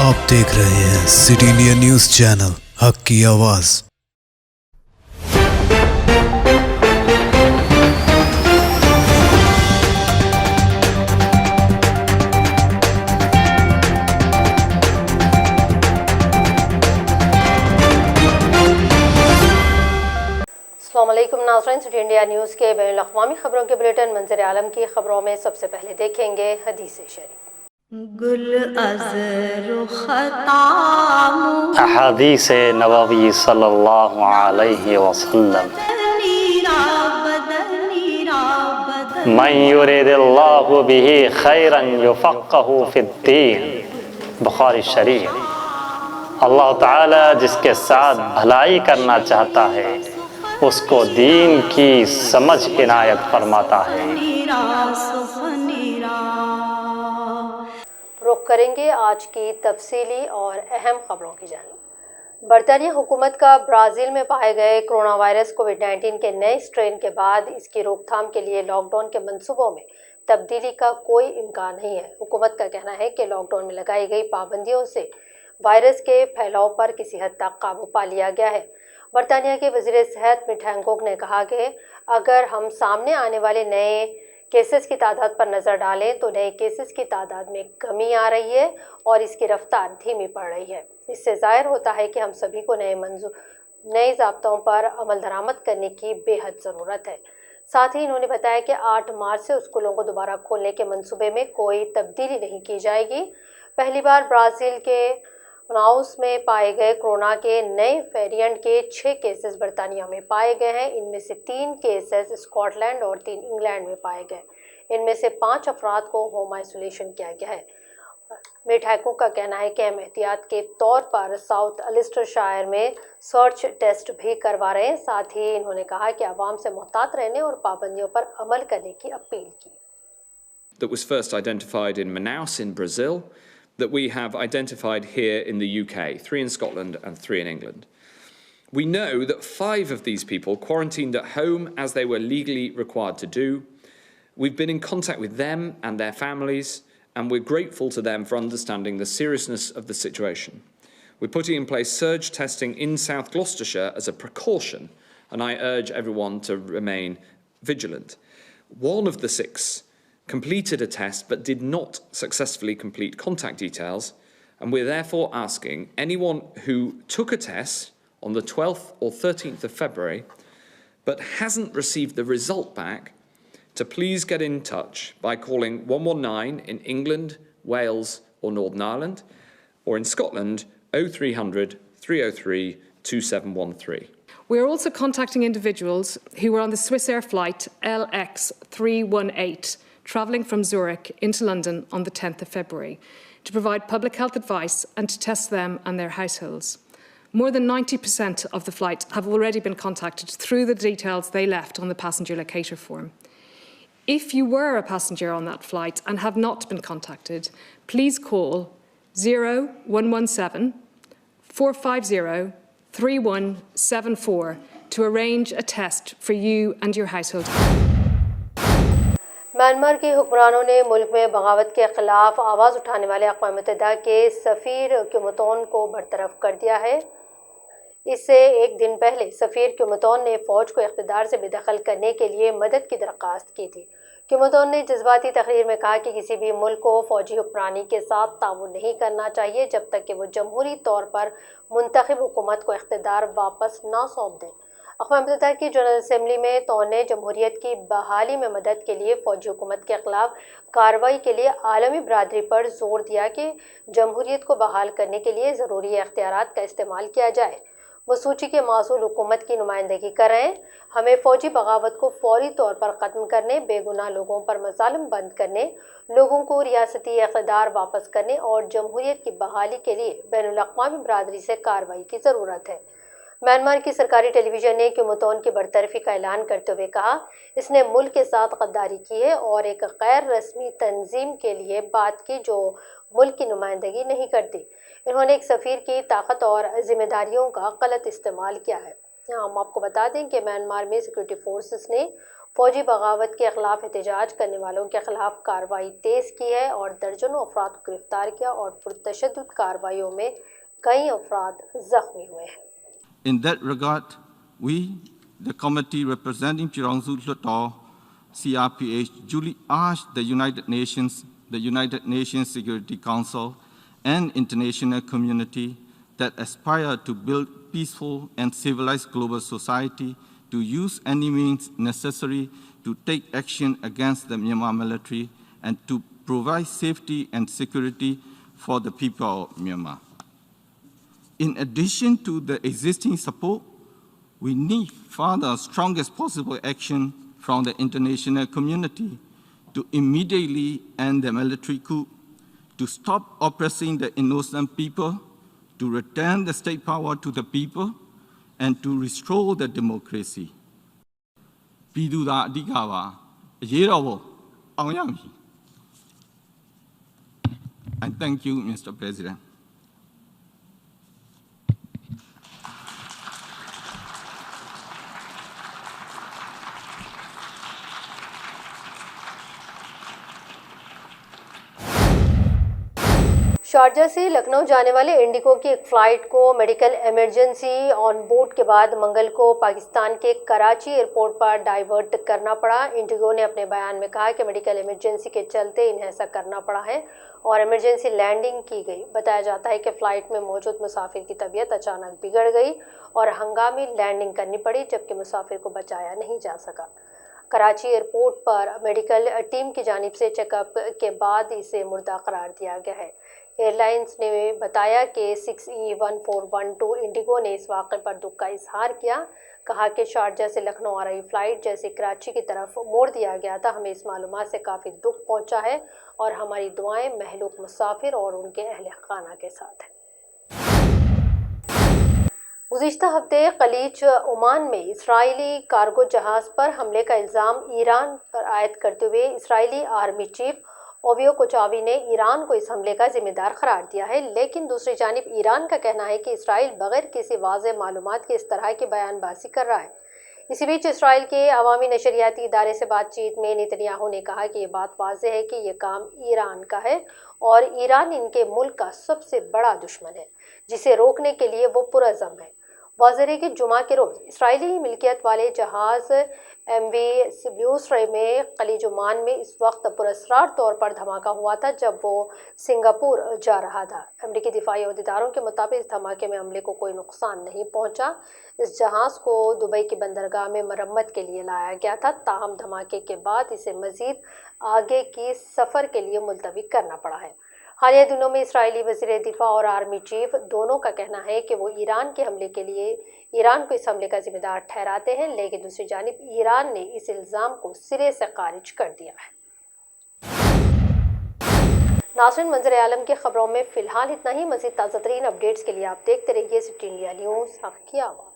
آپ دیکھ رہے ہیں سٹی انڈیا نیوز چینل، حق کی آواز۔ السلام علیکم ناظرین، سٹی انڈیا نیوز کے بین الاقوامی خبروں کے بلیٹن منظر عالم کی خبروں میں سب سے پہلے دیکھیں گے حدیث شریف۔ گل از رخ احادیث نبوی صلی اللہ علیہ وسلم۔ من یرید اللہ بہ خیرا یفقہ فی الدین، بخاری شریف۔ اللہ تعالی جس کے ساتھ بھلائی کرنا چاہتا ہے اس کو دین کی سمجھ عنایت فرماتا ہے۔ رخ کریں گے آج کی تفصیلی اور اہم خبروں کی جانب۔ برطانیہ حکومت کا برازیل میں پائے گئے کرونا وائرس کووڈ-19 کے نئے اسٹرین کے بعد اس کی روک تھام کے لیے لاک ڈاؤن کے منصوبوں میں تبدیلی کا کوئی امکان نہیں ہے۔ حکومت کا کہنا ہے کہ لاک ڈاؤن میں لگائی گئی پابندیوں سے وائرس کے پھیلاؤ پر کسی حد تک قابو پا لیا گیا ہے۔ برطانیہ کے وزیر صحت مٹ ہینکوک نے کہا کہ اگر ہم سامنے آنے والے نئے کیسز کی تعداد پر نظر ڈالیں تو نئے کیسز کی تعداد میں کمی آ رہی ہے اور اس کی رفتار دھیمی پڑ رہی ہے۔ اس سے ظاہر ہوتا ہے کہ ہم سبھی کو نئے ضابطوں پر عمل درآمد کرنے کی بے حد ضرورت ہے۔ ساتھ ہی انہوں نے بتایا کہ 8 مارچ سے اسکولوں کو دوبارہ کھولنے کے منصوبے میں کوئی تبدیلی نہیں کی جائے گی۔ پہلی بار برازیل کے مناؤس میں پائے گئے کورونا کے نئے ویریئنٹ کے 6 کیسز برطانیہ میں پائے گئے ہیں۔ ان میں سے 3 کیسز اسکاٹ لینڈ اور 3 انگلینڈ میں پائے گئے۔ ان میں سے 5 افراد کو ہوم آئسولیشن کیا گیا ہے۔ مٹ ہینکوک کا کہنا ہے کہ ہم احتیاط کے طور پر ساؤتھ السٹر شائر میں سرچ ٹیسٹ بھی کروا رہے ہیں۔ ساتھ ہی انہوں نے کہا کہ عوام سے محتاط رہنے اور پابندیوں پر عمل کرنے کی اپیل کی۔ That was first identified in Manaus in Brazil, that we have identified here in the UK, 3 in Scotland and 3 in England. We know that 5 of these people quarantined at home as they were legally required to do. We've been in contact with them and their families, and we're grateful to them for understanding the seriousness of the situation. We're putting in place surge testing in South Gloucestershire as a precaution, and I urge everyone to remain vigilant. 1 of the 6 completed a test but did not successfully complete contact details, and we're therefore asking anyone who took a test on the 12th or 13th of February but hasn't received the result back to please get in touch by calling 119 in England, Wales or Northern Ireland, or in Scotland 0300 303 2713. We're also contacting individuals who were on the Swissair flight LX318 travelling from Zurich into London on the 10th of February to provide public health advice and to test them and their households. More than 90% of the flight have already been contacted through the details they left on the passenger locator form. If you were a passenger on that flight and have not been contacted, please call 0117 450 3174 to arrange a test for you and your household. Myanmar کے حکمرانوں نے ملک میں بغاوت کے خلاف آواز اٹھانے والے اقوام متحدہ کے سفیر کیموتون کو برطرف کر دیا ہے۔ اس سے ایک دن پہلے سفیر کیموتون نے فوج کو اقتدار سے بے دخل کرنے کے لیے مدد کی درخواست کی تھی۔ کیموتون نے جذباتی تقریر میں کہا کہ کسی بھی ملک کو فوجی حکمرانی کے ساتھ تعاون نہیں کرنا چاہیے جب تک کہ وہ جمہوری طور پر منتخب حکومت کو اقتدار واپس نہ سونپ دیں۔ اقوام متحدہ کی جنرل اسمبلی میں تو نے جمہوریت کی بحالی میں مدد کے لیے فوجی حکومت کے خلاف کارروائی کے لیے عالمی برادری پر زور دیا کہ جمہوریت کو بحال کرنے کے لیے ضروری اختیارات کا استعمال کیا جائے۔ وہ سوچی کے معزول حکومت کی نمائندگی کر رہے ہیں۔ ہمیں فوجی بغاوت کو فوری طور پر ختم کرنے، بے گناہ لوگوں پر مظالم بند کرنے، لوگوں کو ریاستی اقتدار واپس کرنے اور جمہوریت کی بحالی کے لیے بین الاقوامی برادری سے کارروائی کی ضرورت ہے۔ میانمار کی سرکاری ٹیلی ویژن نے کیموتون کی برطرفی کا اعلان کرتے ہوئے کہا، اس نے ملک کے ساتھ غداری کی ہے اور ایک غیر رسمی تنظیم کے لیے بات کی جو ملک کی نمائندگی نہیں کرتی۔ انہوں نے ایک سفیر کی طاقت اور ذمہ داریوں کا غلط استعمال کیا ہے۔ ہم آپ کو بتا دیں کہ میانمار میں سیکورٹی فورسز نے فوجی بغاوت کے خلاف احتجاج کرنے والوں کے خلاف کارروائی تیز کی ہے اور درجنوں افراد کو گرفتار کیا اور پرتشدد کارروائیوں میں کئی افراد زخمی ہوئے ہیں. In that regard, we, the committee representing Chirangzhou Hlotau, CRPH, duly urge the United Nations Security Council and international community that aspire to build peaceful and civilized global society to use any means necessary to take action against the Myanmar military and to provide safety and security for the people of Myanmar. In addition to the existing support, we need further strongest possible action from the international community to immediately end the military coup, to stop oppressing the innocent people, to return the state power to the people, and to restore the democracy. Pidu da adikava ayerawo awyami. And thank you, Mr. President. Sharjah سے لکھنؤ جانے والے Indigo کی ایک flight کو medical emergency on board کے بعد منگل کو پاکستان کے کراچی ایئرپورٹ پر ڈائیورٹ کرنا پڑا. انڈیگو نے اپنے بیان میں کہا کہ میڈیکل ایمرجنسی کے چلتے انہیں ایسا کرنا پڑا ہے اور ایمرجنسی لینڈنگ کی گئی. بتایا جاتا ہے کہ فلائٹ میں موجود مسافر کی طبیعت اچانک بگڑ گئی اور ہنگامی لینڈنگ کرنی پڑی جبکہ مسافر کو بچایا نہیں جا سکا. کراچی ایئرپورٹ پر میڈیکل ٹیم کی جانب سے چیک اپ کے بعد اسے مردہ قرار دیا گیا ہے. ایئر لائنز نے بتایا کہ 6E1412 انڈیگو نے اس واقعے پر دکھ کا اظہار کیا. کہا کہ شارجہ سے لکھنؤ آ رہی فلائٹ جیسے کراچی کی طرف موڑ دیا گیا تھا. ہمیں اس معلومات سے کافی دکھ پہنچا ہے اور ہماری دعائیں مہلوک مسافر اور ان کے اہل خانہ کے ساتھ ہیں. گزشتہ ہفتے خلیج عمان میں اسرائیلی کارگو جہاز پر حملے کا الزام ایران پر عائد کرتے ہوئے اسرائیلی آرمی چیف اویو کوچاوی نے ایران کو اس حملے کا ذمہ دار قرار دیا ہے. لیکن دوسری جانب ایران کا کہنا ہے کہ اسرائیل بغیر کسی واضح معلومات کے اس طرح کی بیان بازی کر رہا ہے. اسی بیچ اسرائیل کے عوامی نشریاتی ادارے سے بات چیت میں نتنیاہو نے کہا کہ یہ بات واضح ہے کہ یہ کام ایران کا ہے اور ایران ان کے ملک کا سب سے بڑا دشمن ہے جسے روکنے کے لیے وہ پرعزم ہے. واضح ہے کہ جمعہ کے روز اسرائیلی ملکیت والے جہاز MV سیبلیوس میں خلیج عمان میں اس وقت پراسرار طور پر دھماکہ ہوا تھا جب وہ سنگاپور جا رہا تھا. امریکی دفاعی عہدیداروں کے مطابق اس دھماکے میں عملے کو کوئی نقصان نہیں پہنچا. اس جہاز کو دبئی کی بندرگاہ میں مرمت کے لیے لایا گیا تھا. تاہم دھماکے کے بعد اسے مزید آگے کی سفر کے لیے ملتوی کرنا پڑا ہے. حالیہ دنوں میں اسرائیلی وزیر دفاع اور آرمی چیف دونوں کا کہنا ہے کہ وہ ایران کے حملے کے لیے ایران کو اس حملے کا ذمہ دار ٹھہراتے ہیں. لیکن دوسری جانب ایران نے اس الزام کو سرے سے خارج کر دیا ہے. ناظرین، منظر عالم کی خبروں میں فی الحال اتنا ہی. مزید تازہ ترین اپڈیٹس کے لیے آپ دیکھتے رہیے سٹی انڈیا نیوز، حق کی آواز.